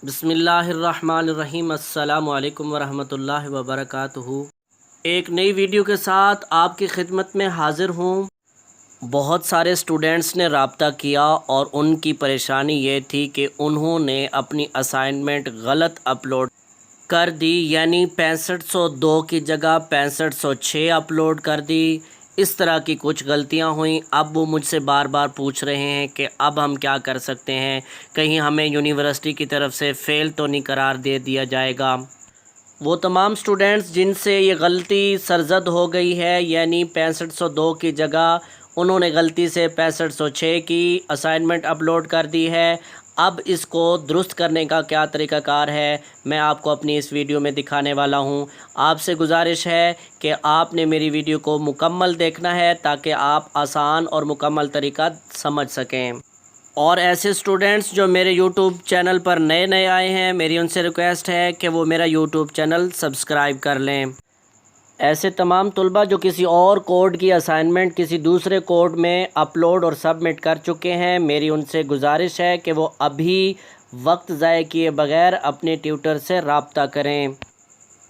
बिस्मिल्लाहिर्रहमानिर्रहीम। अस्सलामु अलैकुम वरहमतुल्लाहि वबरकातुहू। एक नई वीडियो के साथ आपकी खिदमत में हाज़िर हूँ। बहुत सारे स्टूडेंट्स ने रब्ता किया और उनकी परेशानी ये थी कि उन्होंने अपनी असाइनमेंट गलत अपलोड कर दी, यानी 6502 की जगह 6506 अपलोड कर दी। इस तरह की कुछ गलतियां हुई। अब वो मुझसे बार बार पूछ रहे हैं कि अब हम क्या कर सकते हैं, कहीं हमें यूनिवर्सिटी की तरफ से फ़ेल तो नहीं करार दे दिया जाएगा। वो तमाम स्टूडेंट्स जिनसे ये गलती सरजद हो गई है, यानी 6502 की जगह उन्होंने गलती से 6506 की असाइनमेंट अपलोड कर दी है। अब इसको दुरुस्त करने का क्या तरीक़ाकार है, मैं आपको अपनी इस वीडियो में दिखाने वाला हूं। आपसे गुजारिश है कि आपने मेरी वीडियो को मुकम्मल देखना है ताकि आप आसान और मुकम्मल तरीक़ा समझ सकें। और ऐसे स्टूडेंट्स जो मेरे YouTube चैनल पर नए नए आए हैं, मेरी उनसे रिक्वेस्ट है कि वो मेरा YouTube चैनल सब्सक्राइब कर लें। ऐसे तमाम तलबा जो किसी और कोड की असाइनमेंट किसी दूसरे कोड में अपलोड और सबमिट कर चुके हैं, मेरी उनसे गुजारिश है कि वो अभी वक्त ज़ाय किए बग़ैर अपने ट्यूटर से रब्ता करें,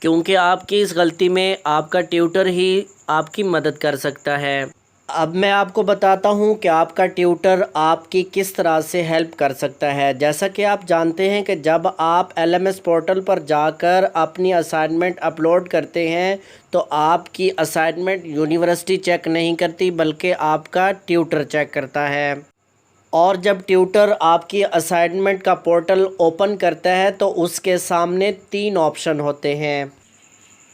क्योंकि आपकी इस गलती में आपका ट्यूटर ही आपकी मदद कर सकता है। अब मैं आपको बताता हूं कि आपका ट्यूटर आपकी किस तरह से हेल्प कर सकता है। जैसा कि आप जानते हैं कि जब आप LMS पोर्टल पर जाकर अपनी असाइनमेंट अपलोड करते हैं तो आपकी असाइनमेंट यूनिवर्सिटी चेक नहीं करती बल्कि आपका ट्यूटर चेक करता है। और जब ट्यूटर आपकी असाइनमेंट का पोर्टल ओपन करता है तो उसके सामने 3 ऑप्शन होते हैं।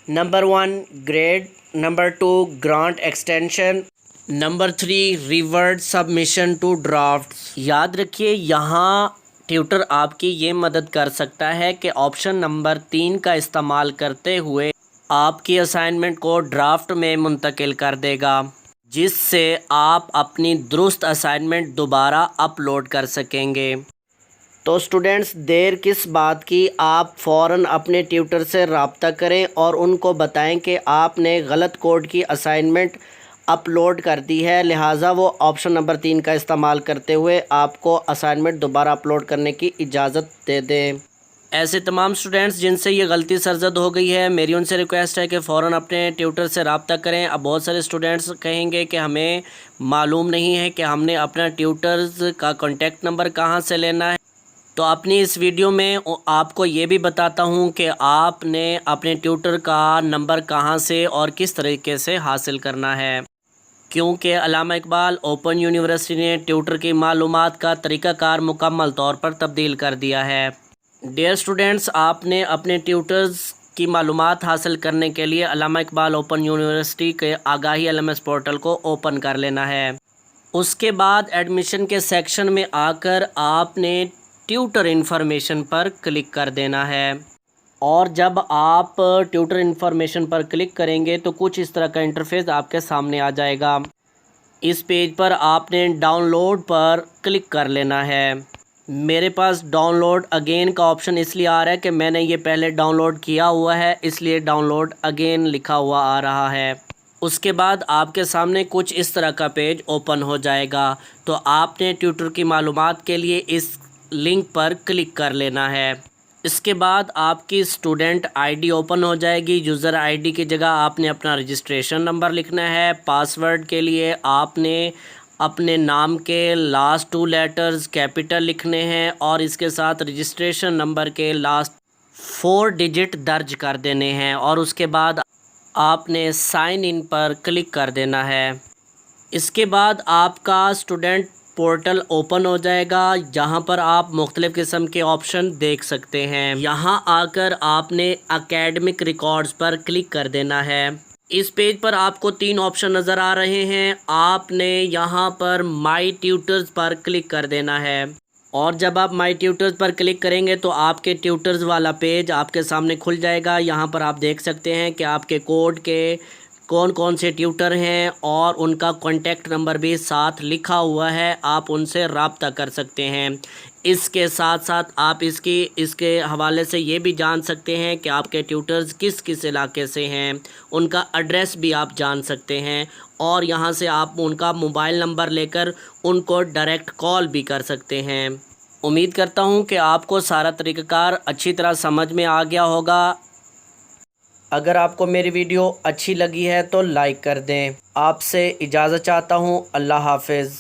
Number 1 grade, number 2 grant extension, number 3 revert submission to draft. याद रखिए, यहाँ ट्यूटर आपकी ये मदद कर सकता है कि ऑप्शन नंबर 3 का इस्तेमाल करते हुए आपकी असाइनमेंट को ड्राफ्ट में मुंतकिल कर देगा, जिससे आप अपनी दुरुस्त असाइनमेंट दोबारा अपलोड कर सकेंगे। तो स्टूडेंट्स, देर किस बात की, आप फ़ौरन अपने ट्यूटर से रब्ता करें और उनको बताएं कि आपने गलत कोड की असाइनमेंट अपलोड कर दी है, लिहाजा वो ऑप्शन नंबर 3 का इस्तेमाल करते हुए आपको असाइनमेंट दोबारा अपलोड करने की इजाज़त दे दें। ऐसे तमाम स्टूडेंट्स जिनसे ये गलती सरजद हो गई है, मेरी उनसे रिक्वेस्ट है कि फ़ौरन अपने ट्यूटर से रब्ता करें। अब बहुत सारे स्टूडेंट्स कहेंगे कि हमें मालूम नहीं है कि हमने अपना ट्यूटर्स का कॉन्टेक्ट नंबर कहाँ से लेना है। तो अपनी इस वीडियो में आपको ये भी बताता हूँ कि आपने अपने ट्यूटर का नंबर कहाँ से और किस तरीके से हासिल करना है, क्योंकि अल्लामा इकबाल ओपन यूनिवर्सिटी ने ट्यूटर की मालूमात का तरीक़ाकार मुकम्मल तौर पर तब्दील कर दिया है। डियर स्टूडेंट्स, आपने अपने ट्यूटर्स की मालूमात हासिल करने के लिए अल्लामा इकबाल ओपन यूनिवर्सिटी के आगाही LMS पोर्टल को ओपन कर लेना है। उसके बाद एडमिशन के सेक्शन में आकर आपने ट्यूटर इन्फॉर्मेशन पर क्लिक कर देना है। और जब आप ट्यूटर इन्फॉर्मेशन पर क्लिक करेंगे तो कुछ इस तरह का इंटरफेस आपके सामने आ जाएगा। इस पेज पर आपने डाउनलोड पर क्लिक कर लेना है। मेरे पास डाउनलोड अगेन का ऑप्शन इसलिए आ रहा है कि मैंने ये पहले डाउनलोड किया हुआ है, इसलिए डाउनलोड अगेन लिखा हुआ आ रहा है। उसके बाद आपके सामने कुछ इस तरह का पेज ओपन हो जाएगा। तो आपने ट्यूटर की मालूमात के लिए इस लिंक पर क्लिक कर लेना है। इसके बाद आपकी स्टूडेंट आईडी ओपन हो जाएगी। यूज़र आईडी की जगह आपने अपना रजिस्ट्रेशन नंबर लिखना है। पासवर्ड के लिए आपने अपने नाम के लास्ट 2 लेटर्स कैपिटल लिखने हैं और इसके साथ रजिस्ट्रेशन नंबर के लास्ट 4 डिजिट दर्ज कर देने हैं। और उसके बाद आपने साइन इन पर क्लिक कर देना है। इसके बाद आपका स्टूडेंट पोर्टल ओपन हो जाएगा, जहां पर आप मुख्तलिफ़ किस्म के ऑप्शन देख सकते हैं। यहां आकर आपने एकेडमिक रिकॉर्ड्स पर क्लिक कर देना है। इस पेज पर आपको 3 ऑप्शन नज़र आ रहे हैं। आपने यहां पर माई ट्यूटर्स पर क्लिक कर देना है। और जब आप माई ट्यूटर्स पर क्लिक करेंगे तो आपके ट्यूटर्स वाला पेज आपके सामने खुल जाएगा। यहाँ पर आप देख सकते हैं कि आपके कोड के कौन कौन से ट्यूटर हैं और उनका कॉन्टेक्ट नंबर भी साथ लिखा हुआ है, आप उनसे रब्ता कर सकते हैं। इसके साथ साथ आप इसके हवाले से ये भी जान सकते हैं कि आपके ट्यूटर्स किस किस इलाके से हैं, उनका एड्रेस भी आप जान सकते हैं। और यहाँ से आप उनका मोबाइल नंबर लेकर उनको डायरेक्ट कॉल भी कर सकते हैं। امید کرتا ہوں کہ آپ کو سارا طریقہ کار اچھی طرح سمجھ میں آ گیا ہوگا۔ اگر آپ کو میری ویڈیو اچھی لگی ہے تو لائک کر دیں۔ آپ سے اجازت چاہتا ہوں۔ اللہ حافظ۔